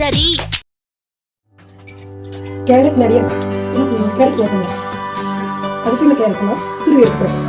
Daddy. Carrot நிறைய carrot போடுங்க. அதுக்கு இந்த கேரட்லாம் துருவி எடுக்கிறோம்.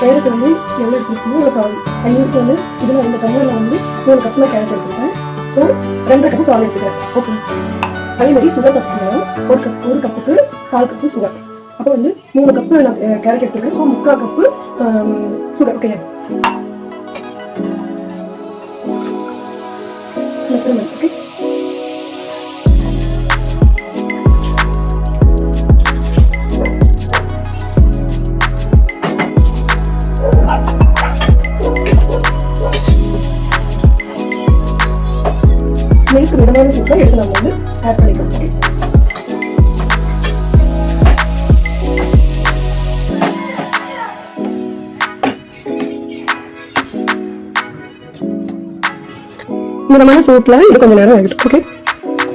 கேரட் வந்து எவ்வளோ எடுத்துருக்கணும் ஒரு பால் ஐநூறுக்கு வந்து இதில் 2 டம்ளரில் வந்து 3 கப்பில் கேரட் எடுத்துருக்கேன். ஸோ 2 கப்பு பால் எடுத்துக்கிறேன். ஓகே, அதே மாதிரி சுகர் கப்புனா ஒரு கப்புக்கு 4 கப்பு சுகர். அப்போ வந்து 3 கப்பு நான் கேரட் எடுத்துக்கிறேன். So 3/4 cup sugar. Okay, measurement. Okay, milk மிதமான சூட்டில் எடுத்து நம்ம வந்து ஆட் பண்ணிக்கலாம். மிதமான சூட்டில் இது கொஞ்சம் நேரம் ஆகிடும். ஓகே,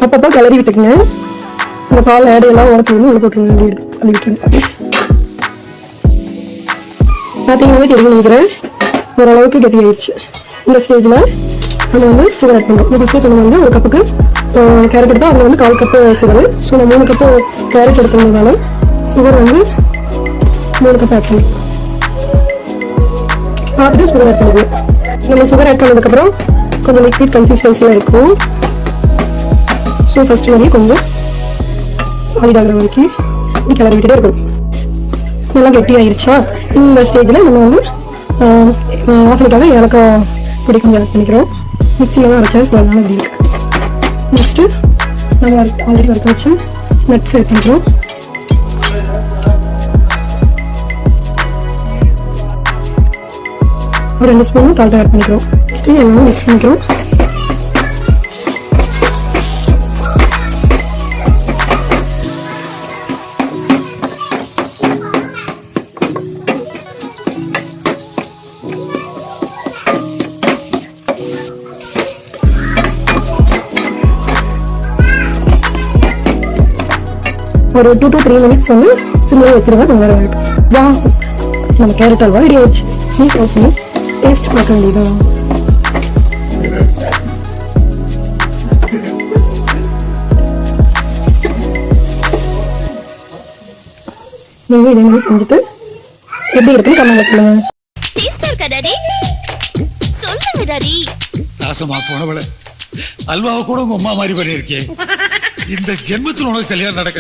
அப்பப்போ கிளறி விட்டுக்குங்க. இந்த பால் ஆடு எல்லாம் உடச்சி வந்து உள்ள போட்டுருங்க. அள்ளி விட்டுருங்க. பார்த்தீங்கன்னா தெரிஞ்சு நினைக்கிறேன் ஓரளவுக்கு கெட்டி ஆயிடுச்சு. இந்த ஸ்டேஜில் நம்ம வந்து சுகர் ஆட் பண்ணுறோம். ஃபஸ்ட்டு சொன்னது ஒரு கப்புக்கு கேரட் எடுத்தால் அதில் வந்து 4 கப்பு சுகர். ஸோ நான் 3 கப்பு கேரட் எடுத்துருந்ததுனால சுகர் வந்து 3 கப்பு ஆட் பண்ணி பார்த்துட்டு சுகர் ஆட் பண்ணிடுவோம். நம்ம சுகர் ஆட் பண்ணதுக்கப்புறம் கொஞ்சம் லிக்விட் கன்சிஸ்டன்சியில் இருக்கும். ஸோ ஃபஸ்ட்டு வரையும் கொஞ்சம் சாலிட் ஆகிற வரைக்கும் கிளறி விட்டுட்டே இருக்கும். நல்லா கெட்டி ஆயிடுச்சா? இந்த ஸ்டேஜில் நம்ம வந்து வாசனைக்காக ஏலக்காய் பொடி கொஞ்சம் ஆட் பண்ணிக்கிறோம். மிக்சியில் தான் அரைச்சா ஸோ அதனால இப்படி இருக்கு. நெக்ஸ்ட்டு நம்ம ஆல்ரெடி வறுக்க வச்சு நட்ஸ் ஆட் பண்ணிக்கிறோம். ஒரு 2 ஸ்பூன் டால்டா ஆட் பண்ணிக்கிறோம். நெக்ஸ்ட்டு எல்லாமே மிக்ஸ் பண்ணிக்கிறோம். ஒரு 2 to 3 மினிட்ஸ் வந்து சிம்மில் வச்சுருங்க. கொஞ்சம் நேரம் ஆகிடும். வா, நம்ம கேரட் அல்வா ரெடி ஆயிடுச்சு. நீட் ஓகே, டேஸ்ட் பார்க்க வேண்டியதான். நீங்கள் இதே மாதிரி செஞ்சுட்டு எப்படி இருக்குன்னு கமெண்ட்ல சொல்லுங்க. டேஸ்டா இருக்கா டாடி? சொல்லுங்க டாடி. நாசமா போனவளே, அல்வாவை கூட உங்க அம்மா மாதிரி பண்ணியிருக்கேன். இந்த ஜென்மத்தில் உனக்கு கல்யாணம் நடக்க